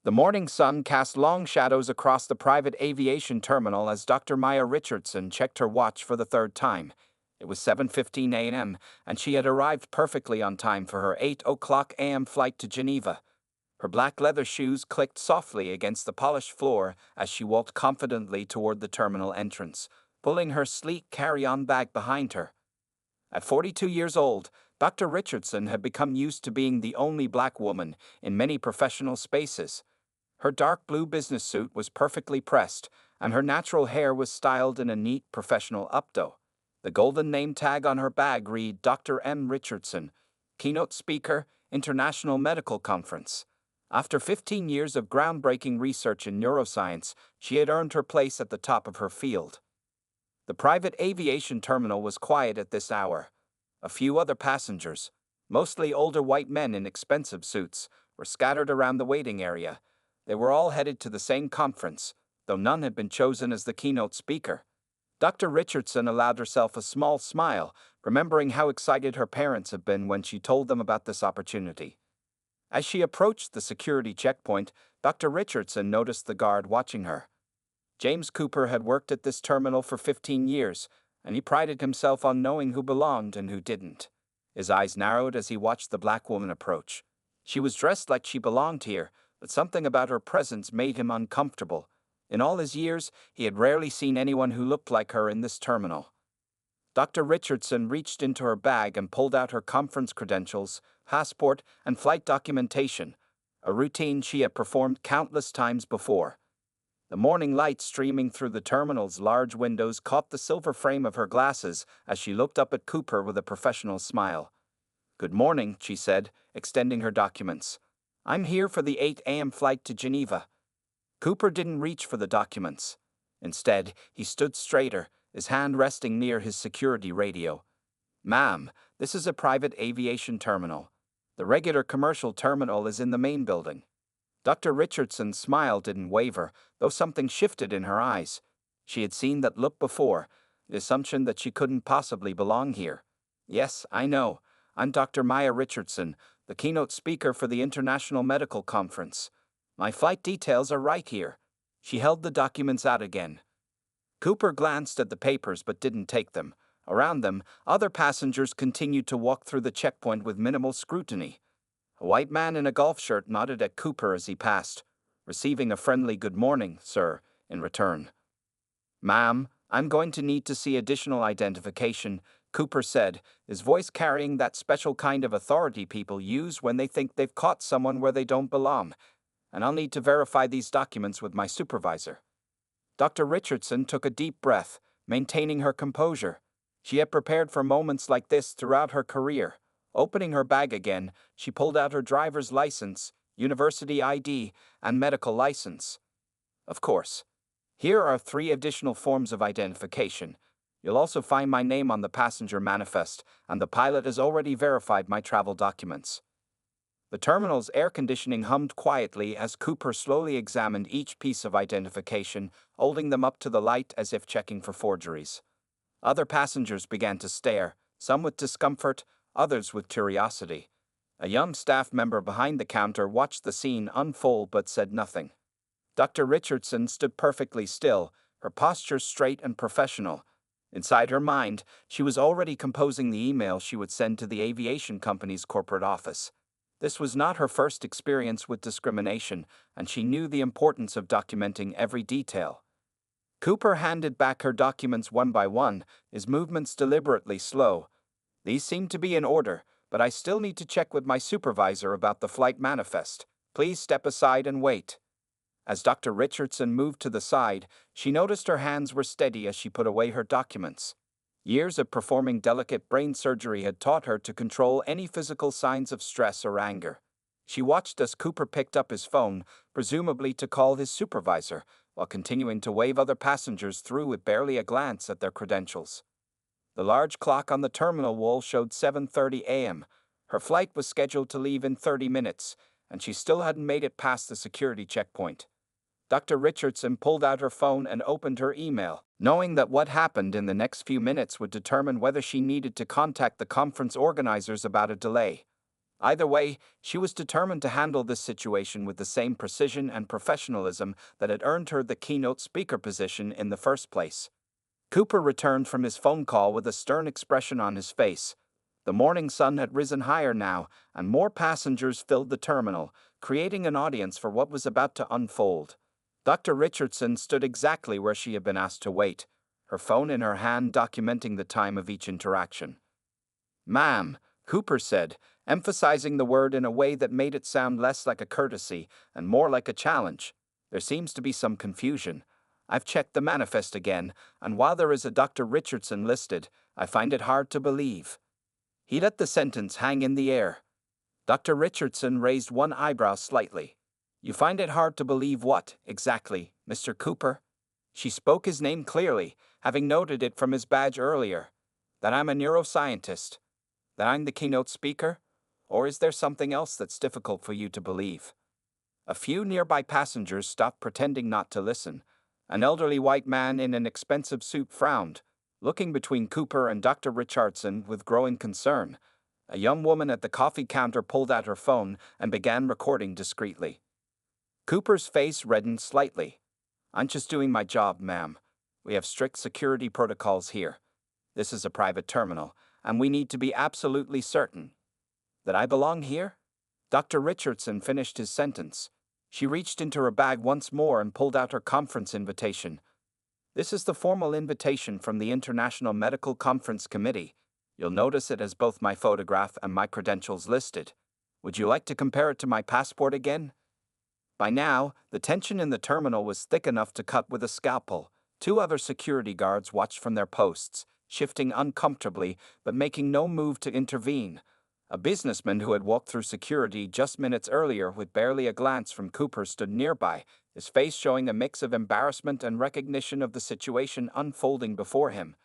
The morning sun cast long shadows across the private aviation terminal as Dr. Maya Richardson checked her watch for the third time. It was 7:15 a.m., and she had arrived perfectly on time for her 8 o'clock a.m. flight to Geneva. Her black leather shoes clicked softly against the polished floor as she walked confidently toward the terminal entrance, pulling her sleek carry-on bag behind her. At 42 years old, Dr. Richardson had become used to being the only black woman in many professional spaces. Her dark blue business suit was perfectly pressed, and her natural hair was styled in a neat professional updo. The golden name tag on her bag read Dr. M. Richardson, Keynote Speaker, International Medical Conference. After 15 years of groundbreaking research in neuroscience, she had earned her place at the top of her field. The private aviation terminal was quiet at this hour. A few other passengers, mostly older white men in expensive suits, were scattered around the waiting area. They were all headed to the same conference, though none had been chosen as the keynote speaker. Dr. Richardson allowed herself a small smile, remembering how excited her parents had been when she told them about this opportunity. As she approached the security checkpoint, Dr. Richardson noticed the guard watching her. James Cooper had worked at this terminal for 15 years, and he prided himself on knowing who belonged and who didn't. His eyes narrowed as he watched the black woman approach. She was dressed like she belonged here, but something about her presence made him uncomfortable. In all his years, he had rarely seen anyone who looked like her in this terminal. Dr. Richardson reached into her bag and pulled out her conference credentials, passport, and flight documentation, a routine she had performed countless times before. The morning light streaming through the terminal's large windows caught the silver frame of her glasses as she looked up at Cooper with a professional smile. "Good morning," she said, extending her documents. "I'm here for the 8 a.m. flight to Geneva." Cooper didn't reach for the documents. Instead, he stood straighter, his hand resting near his security radio. "Ma'am, this is a private aviation terminal. The regular commercial terminal is in the main building." Dr. Richardson's smile didn't waver, though something shifted in her eyes. She had seen that look before, the assumption that she couldn't possibly belong here. "Yes, I know. I'm Dr. Maya Richardson, the keynote speaker for the International Medical Conference. My flight details are right here." She held the documents out again. Cooper glanced at the papers but didn't take them. Around them, other passengers continued to walk through the checkpoint with minimal scrutiny. A white man in a golf shirt nodded at Cooper as he passed, receiving a friendly "Good morning, sir," in return. "Ma'am, I'm going to need to see additional identification," Cooper said, his voice carrying that special kind of authority people use when they think they've caught someone where they don't belong. "And I'll need to verify these documents with my supervisor." Dr. Richardson took a deep breath, maintaining her composure. She had prepared for moments like this throughout her career. Opening her bag again, she pulled out her driver's license, university ID, and medical license. "Of course. Here are 3 additional forms of identification. You'll also find my name on the passenger manifest, and the pilot has already verified my travel documents." The terminal's air conditioning hummed quietly as Cooper slowly examined each piece of identification, holding them up to the light as if checking for forgeries. Other passengers began to stare, some with discomfort, others with curiosity. A young staff member behind the counter watched the scene unfold but said nothing. Dr. Richardson stood perfectly still, her posture straight and professional. Inside her mind, she was already composing the email she would send to the aviation company's corporate office. This was not her first experience with discrimination, and she knew the importance of documenting every detail. Cooper handed back her documents one by one, his movements deliberately slow. "These seem to be in order, but I still need to check with my supervisor about the flight manifest. Please step aside and wait." As Dr. Richardson moved to the side, she noticed her hands were steady as she put away her documents. Years of performing delicate brain surgery had taught her to control any physical signs of stress or anger. She watched as Cooper picked up his phone, presumably to call his supervisor, while continuing to wave other passengers through with barely a glance at their credentials. The large clock on the terminal wall showed 7:30 a.m. Her flight was scheduled to leave in 30 minutes, and she still hadn't made it past the security checkpoint. Dr. Richardson pulled out her phone and opened her email, knowing that what happened in the next few minutes would determine whether she needed to contact the conference organizers about a delay. Either way, she was determined to handle this situation with the same precision and professionalism that had earned her the keynote speaker position in the first place. Cooper returned from his phone call with a stern expression on his face. The morning sun had risen higher now, and more passengers filled the terminal, creating an audience for what was about to unfold. Dr. Richardson stood exactly where she had been asked to wait, her phone in her hand documenting the time of each interaction. "Ma'am," Cooper said, emphasizing the word in a way that made it sound less like a courtesy and more like a challenge. "There seems to be some confusion. I've checked the manifest again, and while there is a Dr. Richardson listed, I find it hard to believe." He let the sentence hang in the air. Dr. Richardson raised one eyebrow slightly. "You find it hard to believe what, exactly, Mr. Cooper?" She spoke his name clearly, having noted it from his badge earlier. "That I'm a neuroscientist? That I'm the keynote speaker? Or is there something else that's difficult for you to believe?" A few nearby passengers stopped pretending not to listen. An elderly white man in an expensive suit frowned, looking between Cooper and Dr. Richardson with growing concern. A young woman at the coffee counter pulled out her phone and began recording discreetly. Cooper's face reddened slightly. "I'm just doing my job, ma'am. We have strict security protocols here. This is a private terminal, and we need to be absolutely certain that I belong here?" Dr. Richardson finished his sentence. She reached into her bag once more and pulled out her conference invitation. "This is the formal invitation from the International Medical Conference Committee. You'll notice it has both my photograph and my credentials listed. Would you like to compare it to my passport again?" By now, the tension in the terminal was thick enough to cut with a scalpel. Two other security guards watched from their posts, shifting uncomfortably but making no move to intervene. A businessman who had walked through security just minutes earlier with barely a glance from Cooper stood nearby, his face showing a mix of embarrassment and recognition of the situation unfolding before him.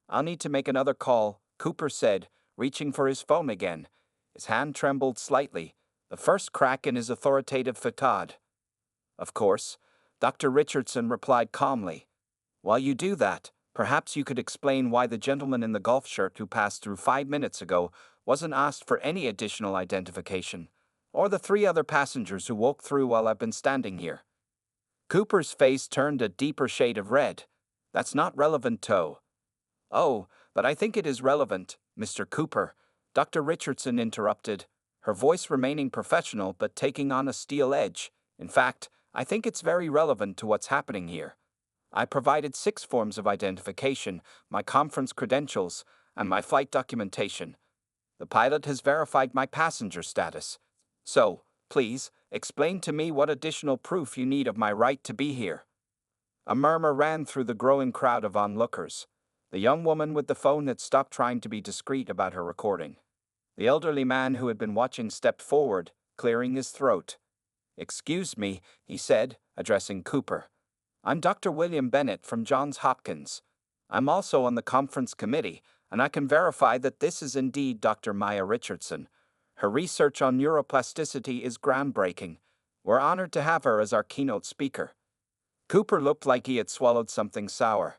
"I'll need to make another call," Cooper said, reaching for his phone again. His hand trembled slightly, the first crack in his authoritative facade. "Of course," Dr. Richardson replied calmly. "While you do that, perhaps you could explain why the gentleman in the golf shirt who passed through 5 minutes ago wasn't asked for any additional identification, or the 3 other passengers who walked through while I've been standing here." Cooper's face turned a deeper shade of red. "That's not relevant, Toe." "Oh, but I think it is relevant, Mr. Cooper," Dr. Richardson interrupted, her voice remaining professional but taking on a steel edge. "In fact, I think it's very relevant to what's happening here. I provided 6 forms of identification, my conference credentials, and my flight documentation. The pilot has verified my passenger status. So, please, explain to me what additional proof you need of my right to be here." A murmur ran through the growing crowd of onlookers. The young woman with the phone had stopped trying to be discreet about her recording. The elderly man who had been watching stepped forward, clearing his throat. "Excuse me," he said, addressing Cooper. "I'm Dr. William Bennett from Johns Hopkins. I'm also on the conference committee, and I can verify that this is indeed Dr. Maya Richardson. Her research on neuroplasticity is groundbreaking. We're honored to have her as our keynote speaker." Cooper looked like he had swallowed something sour.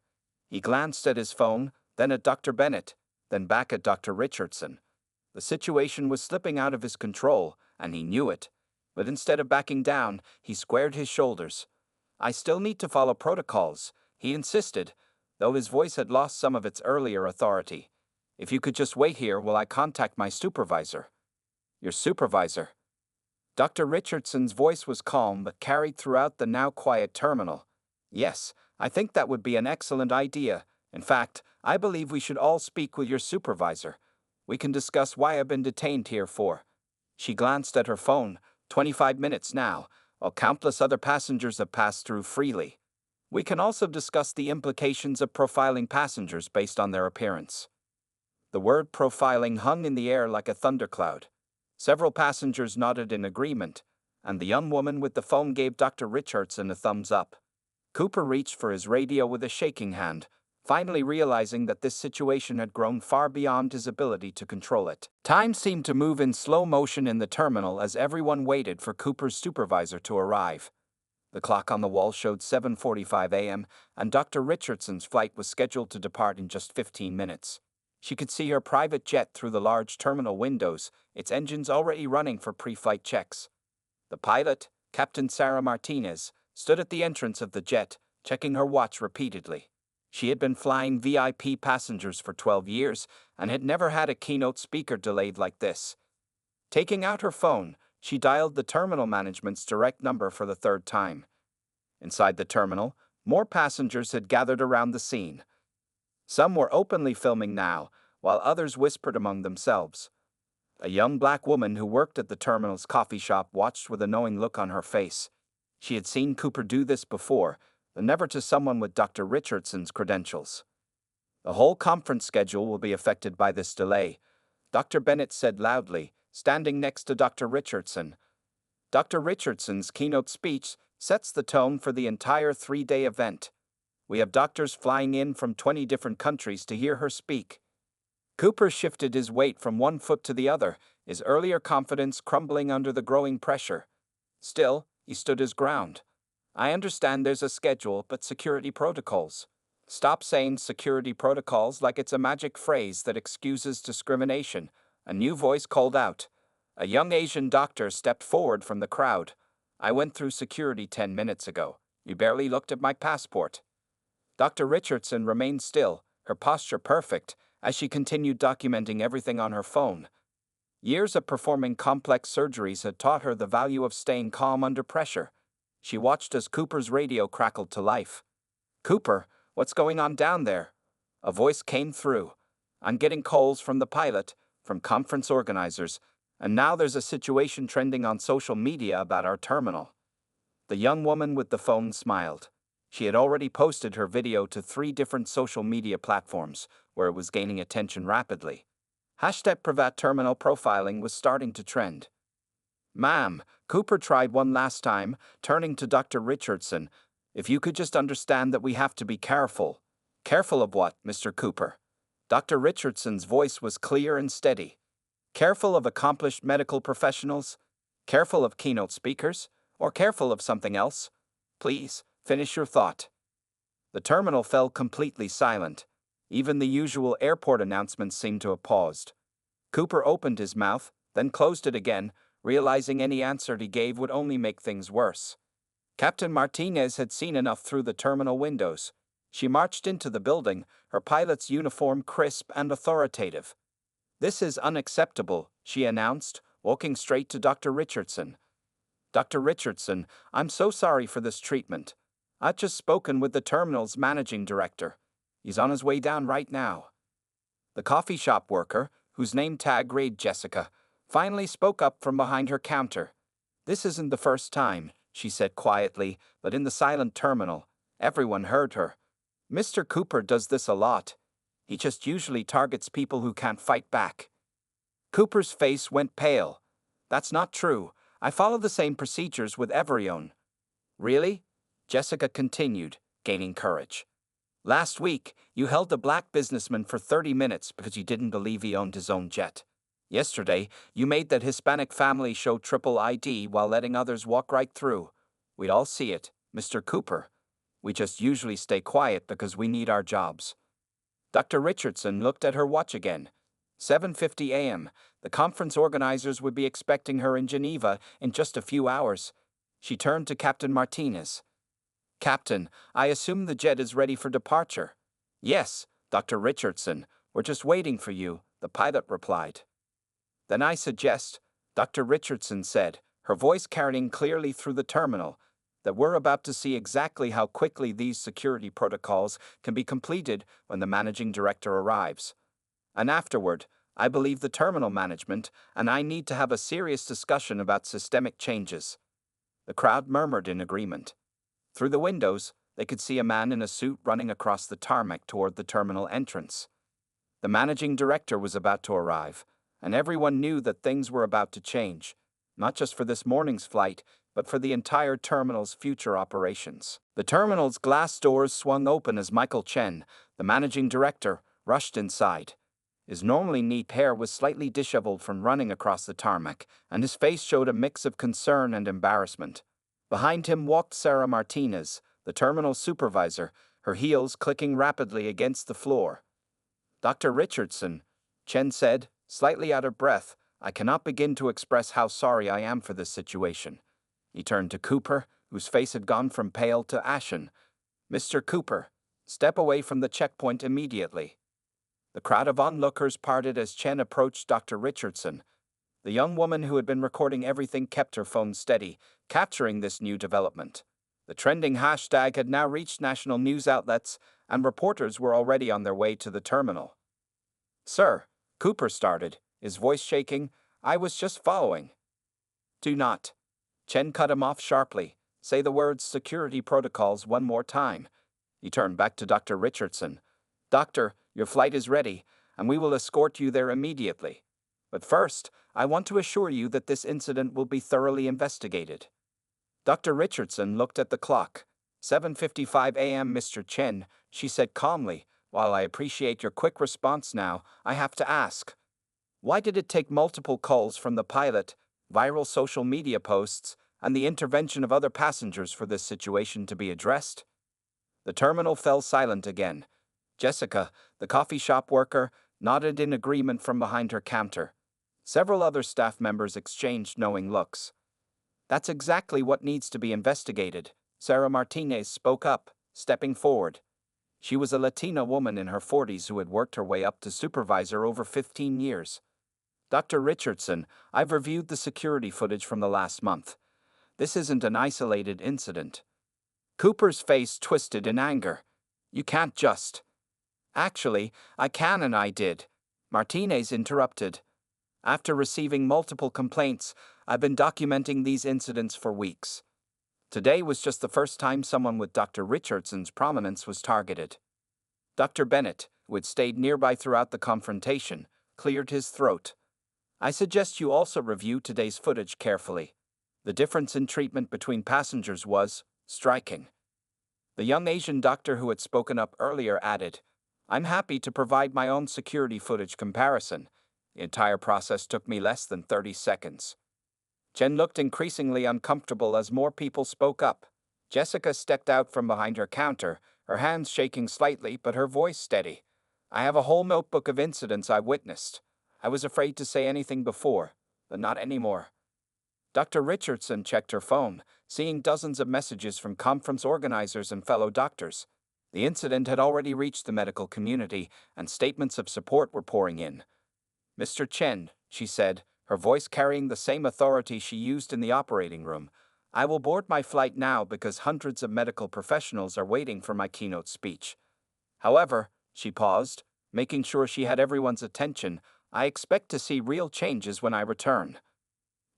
He glanced at his phone, then at Dr. Bennett, then back at Dr. Richardson. The situation was slipping out of his control, and he knew it. But instead of backing down, he squared his shoulders. "I still need to follow protocols," he insisted, though his voice had lost some of its earlier authority. "If you could just wait here while I contact my supervisor." "Your supervisor?" Dr. Richardson's voice was calm but carried throughout the now quiet terminal. "Yes, I think that would be an excellent idea. In fact, I believe we should all speak with your supervisor. We can discuss why I've been detained here for." She glanced at her phone. 25 minutes now, while countless other passengers have passed through freely. "We can also discuss the implications of profiling passengers based on their appearance." The word profiling hung in the air like a thundercloud. Several passengers nodded in agreement, and the young woman with the phone gave Dr. Richardson a thumbs up. Cooper reached for his radio with a shaking hand, finally realizing that this situation had grown far beyond his ability to control it. Time seemed to move in slow motion in the terminal as everyone waited for Cooper's supervisor to arrive. The clock on the wall showed 7:45 a.m., and Dr. Richardson's flight was scheduled to depart in just 15 minutes. She could see her private jet through the large terminal windows, its engines already running for pre-flight checks. The pilot, Captain Sarah Martinez, stood at the entrance of the jet, checking her watch repeatedly. She had been flying VIP passengers for 12 years and had never had a keynote speaker delayed like this. Taking out her phone, she dialed the terminal management's direct number for the third time. Inside the terminal, more passengers had gathered around the scene. Some were openly filming now, while others whispered among themselves. A young black woman who worked at the terminal's coffee shop watched with a knowing look on her face. She had seen Cooper do this before, but never to someone with Dr. Richardson's credentials. The whole conference schedule will be affected by this delay, Dr. Bennett said loudly, standing next to Dr. Richardson. Dr. Richardson's keynote speech sets the tone for the entire 3-day event. We have doctors flying in from 20 different countries to hear her speak. Cooper shifted his weight from one foot to the other, his earlier confidence crumbling under the growing pressure. Still, he stood his ground. I understand there's a schedule, but security protocols. Stop saying security protocols like it's a magic phrase that excuses discrimination, a new voice called out. A young Asian doctor stepped forward from the crowd. I went through security 10 minutes ago. You barely looked at my passport. Dr. Richardson remained still, her posture perfect, as she continued documenting everything on her phone. Years of performing complex surgeries had taught her the value of staying calm under pressure. She watched as Cooper's radio crackled to life. "Cooper, what's going on down there?" A voice came through. "I'm getting calls from the pilot, from conference organizers, and now there's a situation trending on social media about our terminal." The young woman with the phone smiled. She had already posted her video to 3 different social media platforms, where it was gaining attention rapidly. Hashtag Privat Terminal profiling was starting to trend. "Ma'am," Cooper tried one last time, turning to Dr. Richardson. "If you could just understand that we have to be careful." "Careful of what, Mr. Cooper?" Dr. Richardson's voice was clear and steady. "Careful of accomplished medical professionals? Careful of keynote speakers? Or careful of something else? Please, finish your thought." The terminal fell completely silent. Even the usual airport announcements seemed to have paused. Cooper opened his mouth, then closed it again, realizing any answer he gave would only make things worse. Captain Martinez had seen enough through the terminal windows. She marched into the building, her pilot's uniform crisp and authoritative. "This is unacceptable," she announced, walking straight to Dr. Richardson. "Dr. Richardson, I'm so sorry for this treatment. I've just spoken with the terminal's managing director. He's on his way down right now." The coffee shop worker, whose name tag read Jessica, finally spoke up from behind her counter. "This isn't the first time," she said quietly, but in the silent terminal, everyone heard her. "Mr. Cooper does this a lot. He just usually targets people who can't fight back." Cooper's face went pale. "That's not true. I follow the same procedures with everyone." "Really?" Jessica continued, gaining courage. "Last week, you held a black businessman for 30 minutes because you didn't believe he owned his own jet. Yesterday, you made that Hispanic family show triple ID while letting others walk right through. We'd all see it, Mr. Cooper. We just usually stay quiet because we need our jobs." Dr. Richardson looked at her watch again. 7:50 a.m. The conference organizers would be expecting her in Geneva in just a few hours. She turned to Captain Martinez. "Captain, I assume the jet is ready for departure." "Yes, Dr. Richardson. We're just waiting for you," the pilot replied. "Then I suggest," Dr. Richardson said, her voice carrying clearly through the terminal, "that we're about to see exactly how quickly these security protocols can be completed when the managing director arrives. And afterward, I believe the terminal management and I need to have a serious discussion about systemic changes." The crowd murmured in agreement. Through the windows, they could see a man in a suit running across the tarmac toward the terminal entrance. The managing director was about to arrive, and everyone knew that things were about to change, not just for this morning's flight, but for the entire terminal's future operations. The terminal's glass doors swung open as Michael Chen, the managing director, rushed inside. His normally neat hair was slightly disheveled from running across the tarmac, and his face showed a mix of concern and embarrassment. Behind him walked Sarah Martinez, the terminal supervisor, her heels clicking rapidly against the floor. Dr. Richardson, Chen said, slightly out of breath, I cannot begin to express how sorry I am for this situation. He turned to Cooper, whose face had gone from pale to ashen. Mr. Cooper, step away from the checkpoint immediately. The crowd of onlookers parted as Chen approached Dr. Richardson. The young woman who had been recording everything kept her phone steady, capturing this new development. The trending hashtag had now reached national news outlets, and reporters were already on their way to the terminal. Sir, Cooper started, his voice shaking, I was just following. Do not. Chen cut him off sharply. Say the words security protocols one more time. He turned back to Dr. Richardson. Doctor, your flight is ready, and we will escort you there immediately. But first, I want to assure you that this incident will be thoroughly investigated. Dr. Richardson looked at the clock. 7:55 a.m. Mr. Chen, she said calmly, while I appreciate your quick response now, I have to ask. Why did it take multiple calls from the pilot, viral social media posts, and the intervention of other passengers for this situation to be addressed? The terminal fell silent again. Jessica, the coffee shop worker, nodded in agreement from behind her counter. Several other staff members exchanged knowing looks. That's exactly what needs to be investigated, Sarah Martinez spoke up, stepping forward. She was a Latina woman in her 40s who had worked her way up to supervisor over 15 years. Dr. Richardson, I've reviewed the security footage from the last month. This isn't an isolated incident. Cooper's face twisted in anger. You can't just. Actually, I can and I did. Martinez interrupted. After receiving multiple complaints, I've been documenting these incidents for weeks. Today was just the first time someone with Dr. Richardson's prominence was targeted. Dr. Bennett, who had stayed nearby throughout the confrontation, cleared his throat. I suggest you also review today's footage carefully. The difference in treatment between passengers was striking. The young Asian doctor who had spoken up earlier added, I'm happy to provide my own security footage comparison. The entire process took me less than 30 seconds. Chen looked increasingly uncomfortable as more people spoke up. Jessica stepped out from behind her counter, her hands shaking slightly but her voice steady. I have a whole notebook of incidents I witnessed. I was afraid to say anything before, but not anymore. Dr. Richardson checked her phone, seeing dozens of messages from conference organizers and fellow doctors. The incident had already reached the medical community, and statements of support were pouring in. Mr. Chen, she said, her voice carrying the same authority she used in the operating room, I will board my flight now because hundreds of medical professionals are waiting for my keynote speech. However, she paused, making sure she had everyone's attention, I expect to see real changes when I return.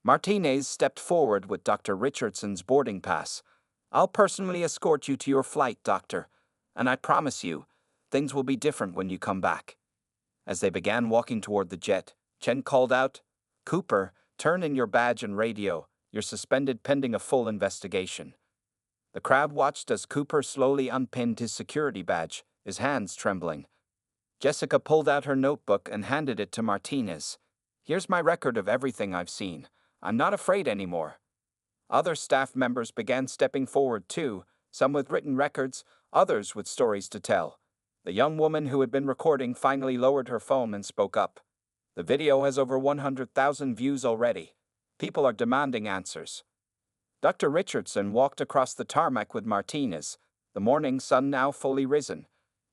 Martinez stepped forward with Dr. Richardson's boarding pass. I'll personally escort you to your flight, doctor, and I promise you, things will be different when you come back. As they began walking toward the jet, Chen called out, Cooper, turn in your badge and radio. You're suspended pending a full investigation. The crowd watched as Cooper slowly unpinned his security badge, his hands trembling. Jessica pulled out her notebook and handed it to Martinez. Here's my record of everything I've seen. I'm not afraid anymore. Other staff members began stepping forward too, some with written records, others with stories to tell. The young woman who had been recording finally lowered her phone and spoke up. The video has over 100,000 views already. People are demanding answers. Dr. Richardson walked across the tarmac with Martinez, the morning sun now fully risen.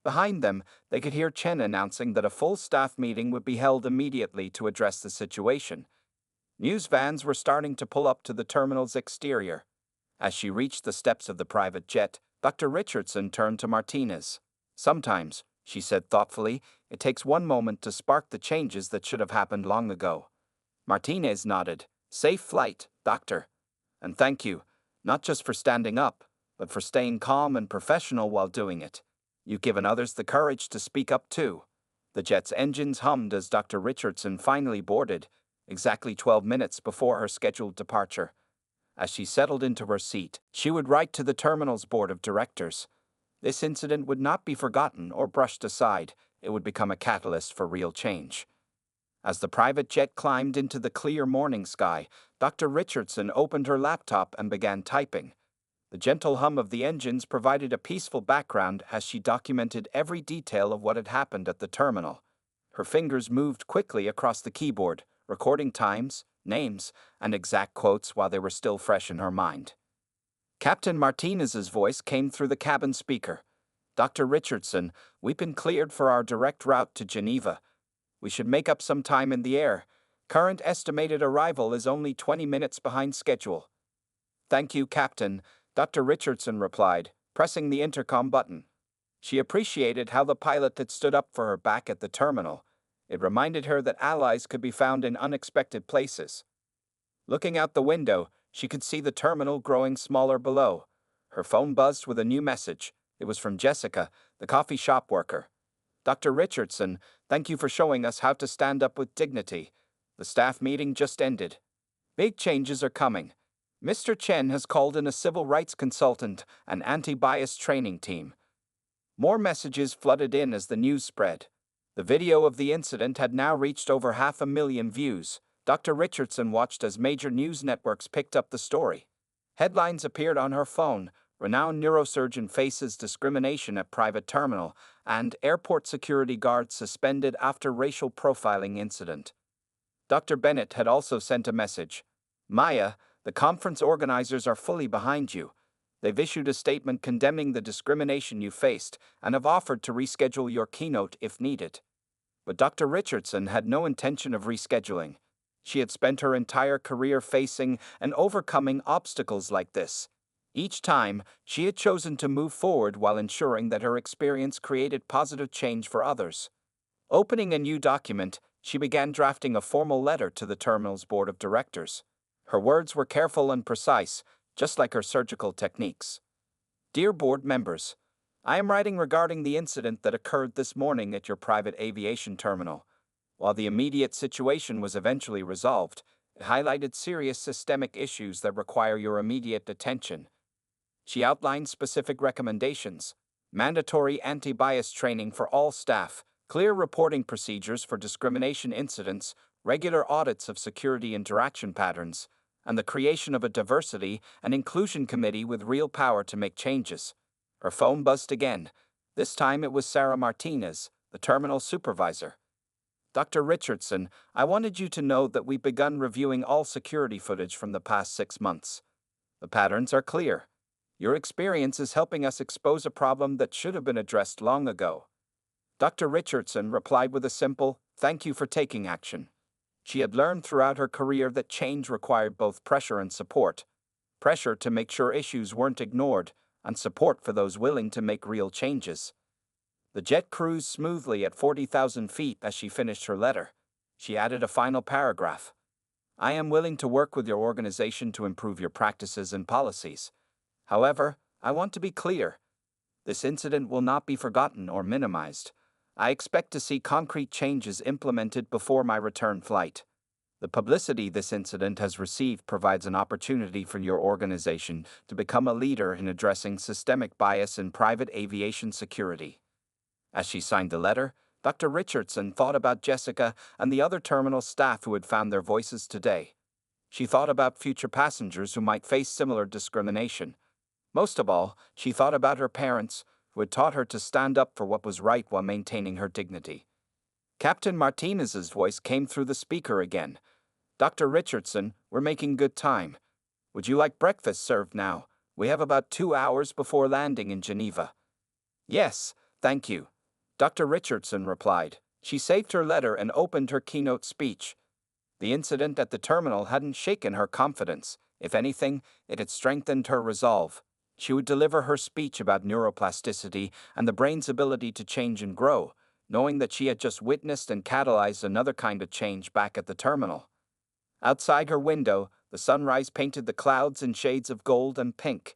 Behind them, they could hear Chen announcing that a full staff meeting would be held immediately to address the situation. News vans were starting to pull up to the terminal's exterior. As she reached the steps of the private jet, Dr. Richardson turned to Martinez. Sometimes, she said thoughtfully, it takes one moment to spark the changes that should have happened long ago. Martinez nodded. Safe flight, doctor. And thank you, not just for standing up, but for staying calm and professional while doing it. You've given others the courage to speak up too. The jet's engines hummed as Dr. Richardson finally boarded, exactly 12 minutes before her scheduled departure. As she settled into her seat, she would write to the terminal's board of directors. This incident would not be forgotten or brushed aside. It would become a catalyst for real change. As the private jet climbed into the clear morning sky, Dr. Richardson opened her laptop and began typing. The gentle hum of the engines provided a peaceful background as she documented every detail of what had happened at the terminal. Her fingers moved quickly across the keyboard, recording times, names, and exact quotes while they were still fresh in her mind. Captain Martinez's voice came through the cabin speaker. "Dr. Richardson, we've been cleared for our direct route to Geneva. We should make up some time in the air. Current estimated arrival is only 20 minutes behind schedule." "Thank you, Captain," Dr. Richardson replied, pressing the intercom button. She appreciated how the pilot had stood up for her back at the terminal. It reminded her that allies could be found in unexpected places. Looking out the window, she could see the terminal growing smaller below. Her phone buzzed with a new message. It was from Jessica, the coffee shop worker. "Dr. Richardson, thank you for showing us how to stand up with dignity. The staff meeting just ended. Big changes are coming. Mr. Chen has called in a civil rights consultant and anti-bias training team." More messages flooded in as the news spread. The video of the incident had now reached over 500,000 views. Dr. Richardson watched as major news networks picked up the story. Headlines appeared on her phone: "Renowned neurosurgeon faces discrimination at private terminal," and "Airport security guard suspended after racial profiling incident." Dr. Bennett had also sent a message. "Maya, the conference organizers are fully behind you. They've issued a statement condemning the discrimination you faced and have offered to reschedule your keynote if needed." But Dr. Richardson had no intention of rescheduling. She had spent her entire career facing and overcoming obstacles like this. Each time, she had chosen to move forward while ensuring that her experience created positive change for others. Opening a new document, she began drafting a formal letter to the terminal's board of directors. Her words were careful and precise, just like her surgical techniques. "Dear board members, I am writing regarding the incident that occurred this morning at your private aviation terminal. While the immediate situation was eventually resolved, it highlighted serious systemic issues that require your immediate attention." She outlined specific recommendations: mandatory anti-bias training for all staff, clear reporting procedures for discrimination incidents, regular audits of security interaction patterns, and the creation of a diversity and inclusion committee with real power to make changes. Her phone buzzed again. This time it was Sarah Martinez, the terminal supervisor. "Dr. Richardson, I wanted you to know that we've begun reviewing all security footage from the past 6 months. The patterns are clear. Your experience is helping us expose a problem that should have been addressed long ago." Dr. Richardson replied with a simple, "Thank you for taking action." She had learned throughout her career that change required both pressure and support. Pressure to make sure issues weren't ignored, and support for those willing to make real changes. The jet cruised smoothly at 40,000 feet as she finished her letter. She added a final paragraph. "I am willing to work with your organization to improve your practices and policies. However, I want to be clear. This incident will not be forgotten or minimized. I expect to see concrete changes implemented before my return flight. The publicity this incident has received provides an opportunity for your organization to become a leader in addressing systemic bias in private aviation security." As she signed the letter, Dr. Richardson thought about Jessica and the other terminal staff who had found their voices today. She thought about future passengers who might face similar discrimination. Most of all, she thought about her parents, who had taught her to stand up for what was right while maintaining her dignity. Captain Martinez's voice came through the speaker again. "Dr. Richardson, we're making good time. Would you like breakfast served now? We have about 2 hours before landing in Geneva." "Yes, thank you," Dr. Richardson replied. She saved her letter and opened her keynote speech. The incident at the terminal hadn't shaken her confidence. If anything, it had strengthened her resolve. She would deliver her speech about neuroplasticity and the brain's ability to change and grow, knowing that she had just witnessed and catalyzed another kind of change back at the terminal. Outside her window, the sunrise painted the clouds in shades of gold and pink.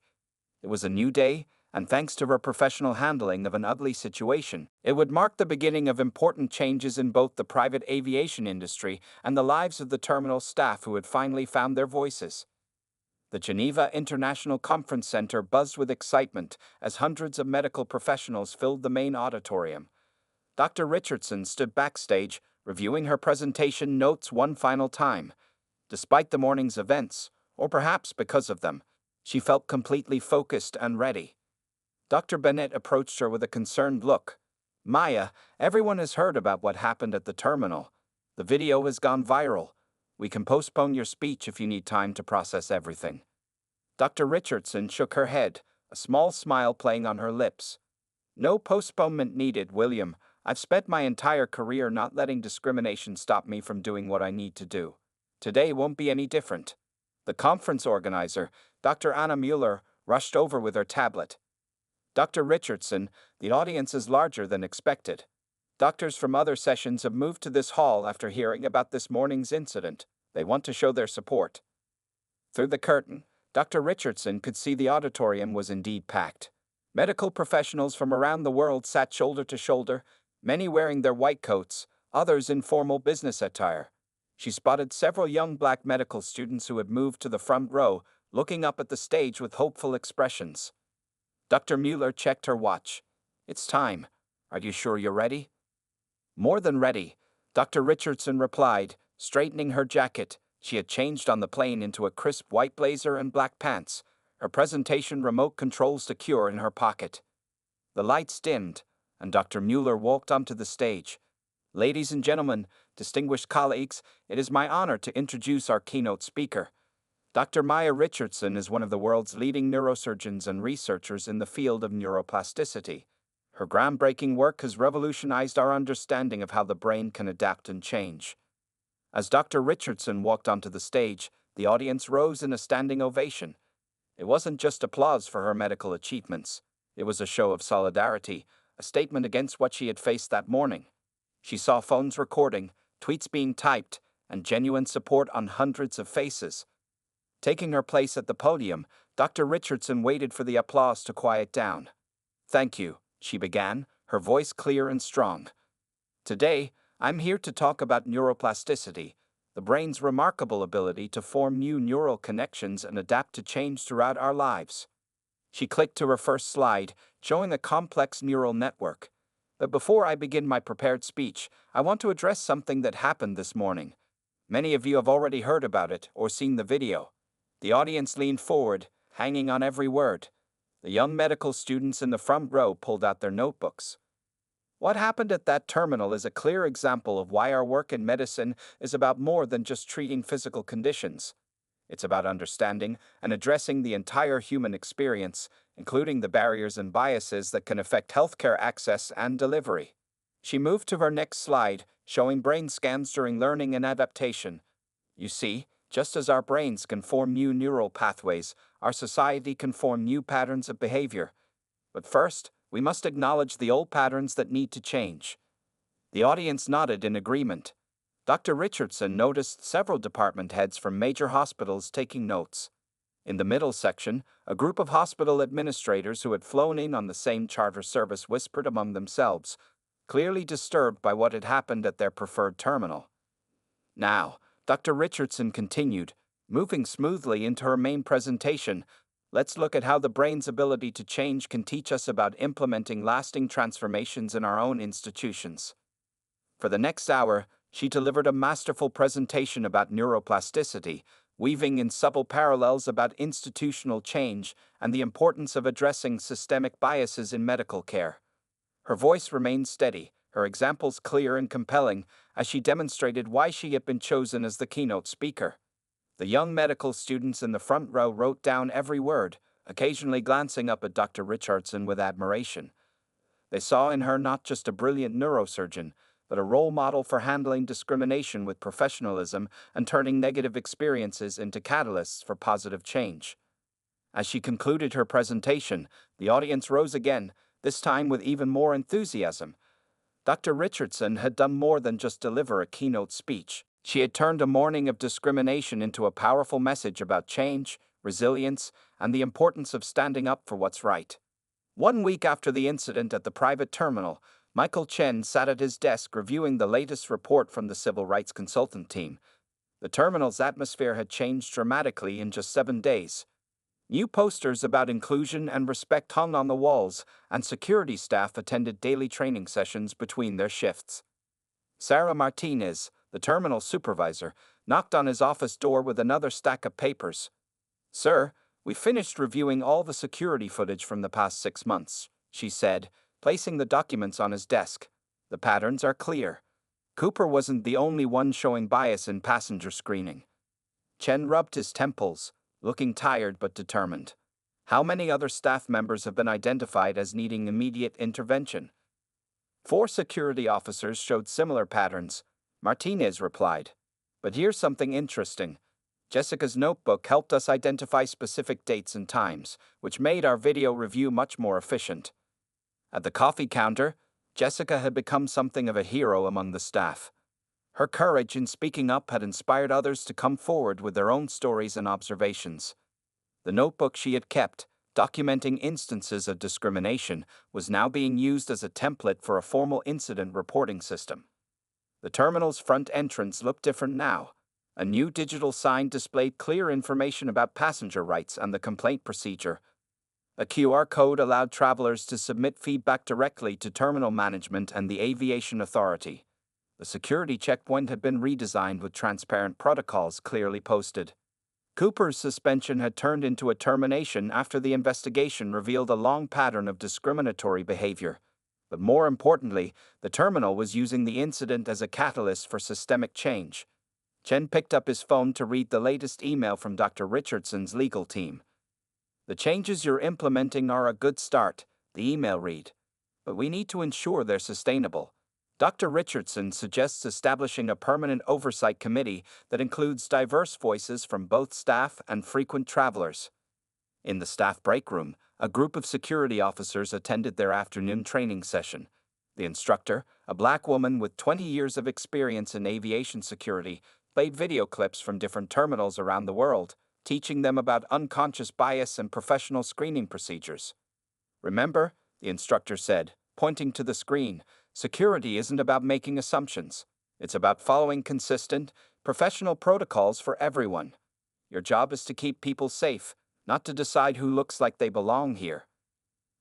It was a new day, and thanks to her professional handling of an ugly situation, it would mark the beginning of important changes in both the private aviation industry and the lives of the terminal staff who had finally found their voices. The Geneva International Conference Center buzzed with excitement as hundreds of medical professionals filled the main auditorium. Dr. Richardson stood backstage, reviewing her presentation notes one final time. Despite the morning's events, or perhaps because of them, She felt completely focused and ready. Dr. Bennett approached her with a concerned look. Maya, everyone has heard about what happened at the terminal. The video has gone viral. We can postpone your speech if you need time to process everything. Dr. Richardson shook her head, a small smile playing on her lips. No postponement needed, William. I've spent my entire career not letting discrimination stop me from doing what I need to do. Today won't be any different. The conference organizer, Dr. Anna Mueller, rushed over with her tablet. Dr. Richardson, the audience is larger than expected. Doctors from other sessions have moved to this hall after hearing about this morning's incident. They want to show their support. Through the curtain, Dr. Richardson could see the auditorium was indeed packed. Medical professionals from around the world sat shoulder to shoulder, many wearing their white coats, others in formal business attire. She spotted several young black medical students who had moved to the front row, looking up at the stage with hopeful expressions. Dr. Mueller checked her watch. It's time. Are you sure you're ready? More than ready, Dr. Richardson replied, straightening her jacket. She had changed on the plane into a crisp white blazer and black pants, her presentation remote control secure in her pocket. The lights dimmed, and Dr. Mueller walked onto the stage. Ladies and gentlemen, distinguished colleagues, it is my honor to introduce our keynote speaker. Dr. Maya Richardson is one of the world's leading neurosurgeons and researchers in the field of neuroplasticity. Her groundbreaking work has revolutionized our understanding of how the brain can adapt and change. As Dr. Richardson walked onto the stage, the audience rose in a standing ovation. It wasn't just applause for her medical achievements. It was a show of solidarity, a statement against what she had faced that morning. She saw phones recording, tweets being typed, and genuine support on hundreds of faces. Taking her place at the podium, Dr. Richardson waited for the applause to quiet down. "Thank you," she began, her voice clear and strong. "Today, I'm here to talk about neuroplasticity, the brain's remarkable ability to form new neural connections and adapt to change throughout our lives." She clicked to her first slide, showing a complex neural network. But before I begin my prepared speech, I want to address something that happened this morning. Many of you have already heard about it or seen the video. The audience leaned forward, hanging on every word. The young medical students in the front row pulled out their notebooks. What happened at that terminal is a clear example of why our work in medicine is about more than just treating physical conditions. It's about understanding and addressing the entire human experience, including the barriers and biases that can affect healthcare access and delivery. She moved to her next slide, showing brain scans during learning and adaptation. You see, just as our brains can form new neural pathways, our society can form new patterns of behavior. But first, we must acknowledge the old patterns that need to change. The audience nodded in agreement. Dr. Richardson noticed several department heads from major hospitals taking notes. In the middle section, a group of hospital administrators who had flown in on the same charter service whispered among themselves, clearly disturbed by what had happened at their preferred terminal. Now, Dr. Richardson continued, moving smoothly into her main presentation. Let's look at how the brain's ability to change can teach us about implementing lasting transformations in our own institutions. For the next hour, she delivered a masterful presentation about neuroplasticity, weaving in subtle parallels about institutional change and the importance of addressing systemic biases in medical care. Her voice remained steady, her examples clear and compelling, as she demonstrated why she had been chosen as the keynote speaker. The young medical students in the front row wrote down every word, occasionally glancing up at Dr. Richardson with admiration. They saw in her not just a brilliant neurosurgeon, but a role model for handling discrimination with professionalism and turning negative experiences into catalysts for positive change. As she concluded her presentation, the audience rose again, this time with even more enthusiasm. Dr. Richardson had done more than just deliver a keynote speech. She had turned a morning of discrimination into a powerful message about change, resilience, and the importance of standing up for what's right. 1 week after the incident at the private terminal, Michael Chen sat at his desk reviewing the latest report from the civil rights consultant team. The terminal's atmosphere had changed dramatically in just 7 days. New posters about inclusion and respect hung on the walls, and security staff attended daily training sessions between their shifts. Sarah Martinez, the terminal supervisor, knocked on his office door with another stack of papers. "Sir, "We finished reviewing all the security footage from the past 6 months," she said, placing the documents on his desk. "The patterns are clear. Cooper wasn't the only one showing bias in passenger screening." Chen rubbed his temples, looking tired but determined. "How many other staff members have been identified as needing immediate intervention?" 4 security officers showed similar patterns, Martinez replied. "But here's something interesting. Jessica's notebook helped us identify specific dates and times, which made our video review much more efficient." At the coffee counter, Jessica had become something of a hero among the staff. Her courage in speaking up had inspired others to come forward with their own stories and observations. The notebook she had kept, documenting instances of discrimination, was now being used as a template for a formal incident reporting system. The terminal's front entrance looked different now. A new digital sign displayed clear information about passenger rights and the complaint procedure. A QR code allowed travelers to submit feedback directly to terminal management and the aviation authority. The security checkpoint had been redesigned with transparent protocols clearly posted. Cooper's suspension had turned into a termination after the investigation revealed a long pattern of discriminatory behavior. But more importantly, the terminal was using the incident as a catalyst for systemic change. Chen picked up his phone to read the latest email from Dr. Richardson's legal team. "The changes you're implementing are a good start," the email read. "But we need to ensure they're sustainable. Dr. Richardson suggests establishing a permanent oversight committee that includes diverse voices from both staff and frequent travelers." In the staff break room, a group of security officers attended their afternoon training session. The instructor, a black woman with 20 years of experience in aviation security, played video clips from different terminals around the world, teaching them about unconscious bias and professional screening procedures. "Remember," the instructor said, pointing to the screen, "security isn't about making assumptions. It's about following consistent, professional protocols for everyone. Your job is to keep people safe, not to decide who looks like they belong here."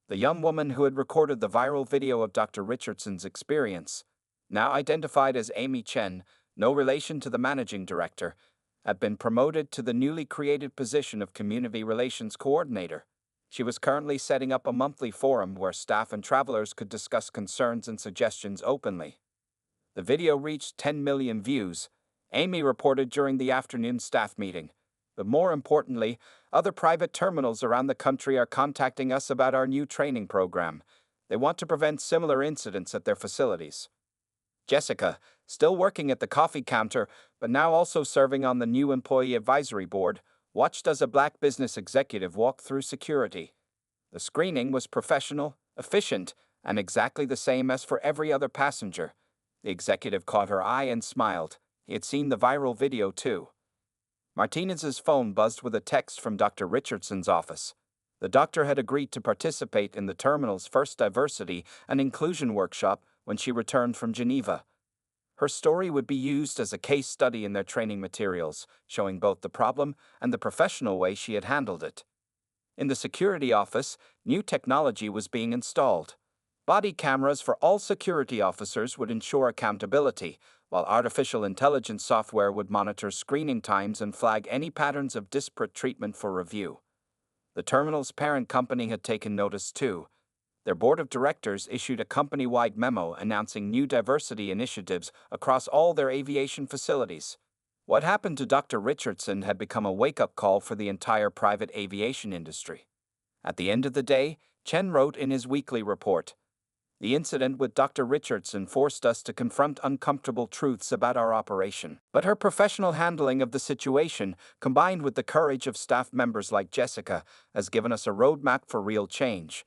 The young woman who had recorded the viral video of Dr. Richardson's experience, now identified as Amy Chen, no relation to the managing director, had been promoted to the newly created position of Community Relations Coordinator. She was currently setting up a monthly forum where staff and travelers could discuss concerns and suggestions openly. The video reached 10 million views, Amy reported during the afternoon staff meeting. But more importantly, other private terminals around the country are contacting us about our new training program. They want to prevent similar incidents at their facilities. Jessica, still working at the coffee counter, but now also serving on the new Employee Advisory Board, watched as a black business executive walked through security. The screening was professional, efficient, and exactly the same as for every other passenger. The executive caught her eye and smiled. He had seen the viral video too. Martinez's phone buzzed with a text from Dr. Richardson's office. The doctor had agreed to participate in the terminal's first diversity and inclusion workshop when she returned from Geneva. Her story would be used as a case study in their training materials, showing both the problem and the professional way she had handled it. In the security office, new technology was being installed. Body cameras for all security officers would ensure accountability, while artificial intelligence software would monitor screening times and flag any patterns of disparate treatment for review. The terminal's parent company had taken notice too. Their board of directors issued a company-wide memo announcing new diversity initiatives across all their aviation facilities. What happened to Dr. Richardson had become a wake-up call for the entire private aviation industry. At the end of the day, Chen wrote in his weekly report, "The incident with Dr. Richardson forced us to confront uncomfortable truths about our operation. But her professional handling of the situation, combined with the courage of staff members like Jessica, has given us a roadmap for real change.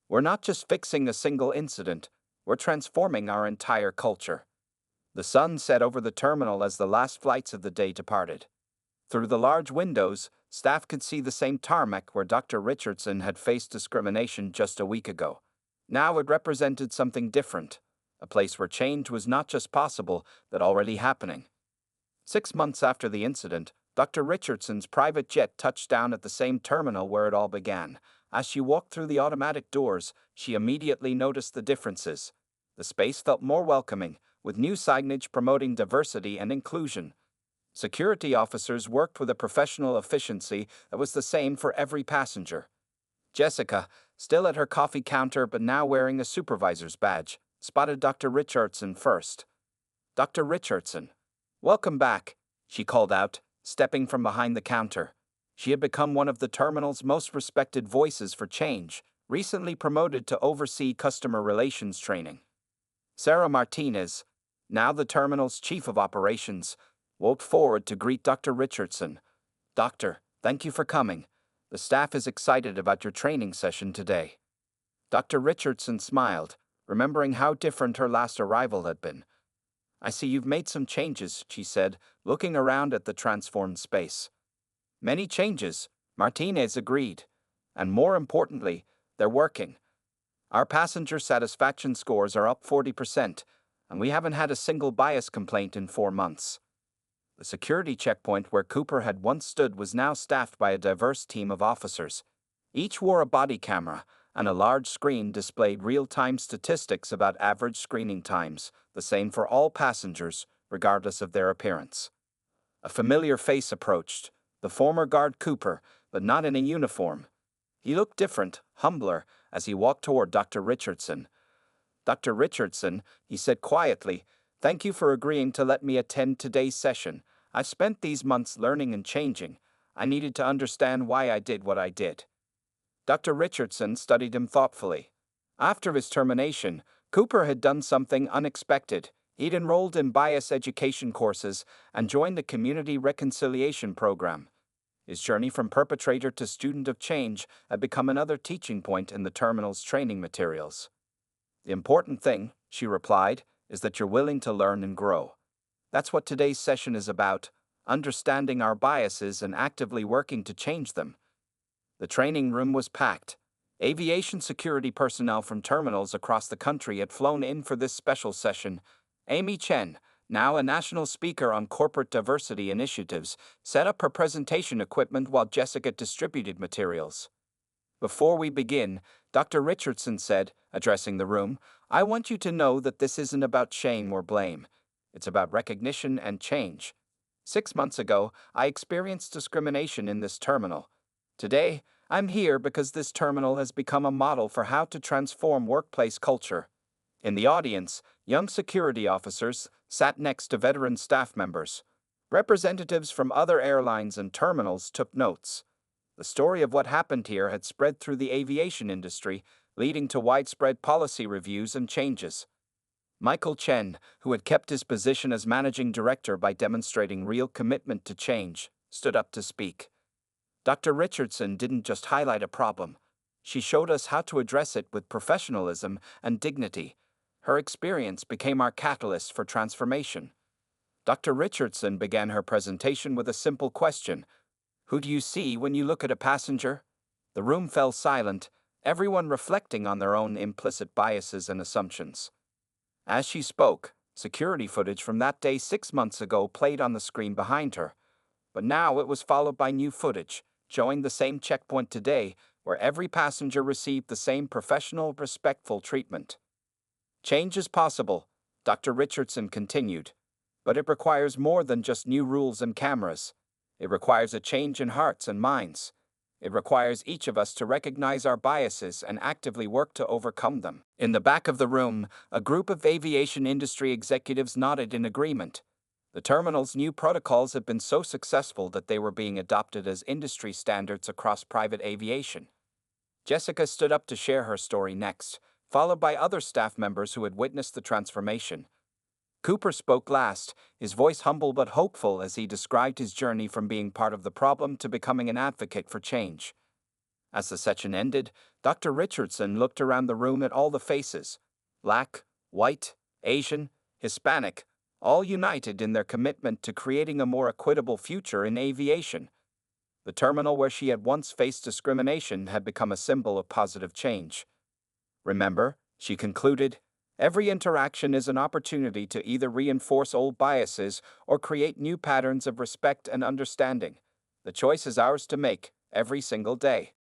We're not just fixing a single incident, we're transforming our entire culture." The sun set over the terminal as the last flights of the day departed. Through the large windows, staff could see the same tarmac where Dr. Richardson had faced discrimination just a week ago. Now it represented something different, a place where change was not just possible, but already happening. 6 months after the incident, Dr. Richardson's private jet touched down at the same terminal where it all began. As she walked through the automatic doors, she immediately noticed the differences. The space felt more welcoming, with new signage promoting diversity and inclusion. Security officers worked with a professional efficiency that was the same for every passenger. Jessica, still at her coffee counter but now wearing a supervisor's badge, spotted Dr. Richardson first. Dr. Richardson. Welcome back, she called out, stepping from behind the counter. She had become one of the terminal's most respected voices for change, recently promoted to oversee customer relations training. Sarah Martinez, now the terminal's chief of operations, walked forward to greet Dr. Richardson. Doctor, thank you for coming. The staff is excited about your training session today. Dr. Richardson smiled, remembering how different her last arrival had been. I see you've made some changes, she said, looking around at the transformed space. Many changes, Martinez agreed. And more importantly, they're working. Our passenger satisfaction scores are up 40%, and we haven't had a single bias complaint in 4 months. The security checkpoint where Cooper had once stood was now staffed by a diverse team of officers. Each wore a body camera, and a large screen displayed real-time statistics about average screening times, the same for all passengers, regardless of their appearance. A familiar face approached, the former guard Cooper, but not in a uniform. He looked different, humbler, as he walked toward Dr. Richardson. Dr. Richardson, he said quietly, thank you for agreeing to let me attend today's session. I've spent these months learning and changing. I needed to understand why I did what I did. Dr. Richardson studied him thoughtfully. After his termination, Cooper had done something unexpected. He'd enrolled in bias education courses and joined the Community Reconciliation Program. His journey from perpetrator to student of change had become another teaching point in the terminal's training materials. The important thing, she replied, is that you're willing to learn and grow. That's what today's session is about, understanding our biases and actively working to change them. The training room was packed. Aviation security personnel from terminals across the country had flown in for this special session. Amy Chen, now a national speaker on corporate diversity initiatives, set up her presentation equipment while Jessica distributed materials. Before we begin, Dr. Richardson said, addressing the room, I want you to know that this isn't about shame or blame. It's about recognition and change. 6 months ago, I experienced discrimination in this terminal. Today, I'm here because this terminal has become a model for how to transform workplace culture. In the audience, young security officers sat next to veteran staff members. Representatives from other airlines and terminals took notes. The story of what happened here had spread through the aviation industry, leading to widespread policy reviews and changes. Michael Chen, who had kept his position as managing director by demonstrating real commitment to change, stood up to speak. Dr. Richardson didn't just highlight a problem. She showed us how to address it with professionalism and dignity. Her experience became our catalyst for transformation. Dr. Richardson began her presentation with a simple question. Who do you see when you look at a passenger? The room fell silent, everyone reflecting on their own implicit biases and assumptions. As she spoke, security footage from that day 6 months ago played on the screen behind her. But now it was followed by new footage, showing the same checkpoint today, where every passenger received the same professional, respectful treatment. Change is possible, Dr. Richardson continued, but it requires more than just new rules and cameras. It requires a change in hearts and minds. It requires each of us to recognize our biases and actively work to overcome them. In the back of the room, a group of aviation industry executives nodded in agreement. The terminal's new protocols had been so successful that they were being adopted as industry standards across private aviation. Jessica stood up to share her story next, followed by other staff members who had witnessed the transformation. Cooper spoke last, his voice humble but hopeful as he described his journey from being part of the problem to becoming an advocate for change. As the session ended, Dr. Richardson looked around the room at all the faces, black, white, Asian, Hispanic, all united in their commitment to creating a more equitable future in aviation. The terminal where she had once faced discrimination had become a symbol of positive change. Remember, she concluded, every interaction is an opportunity to either reinforce old biases or create new patterns of respect and understanding. The choice is ours to make, every single day.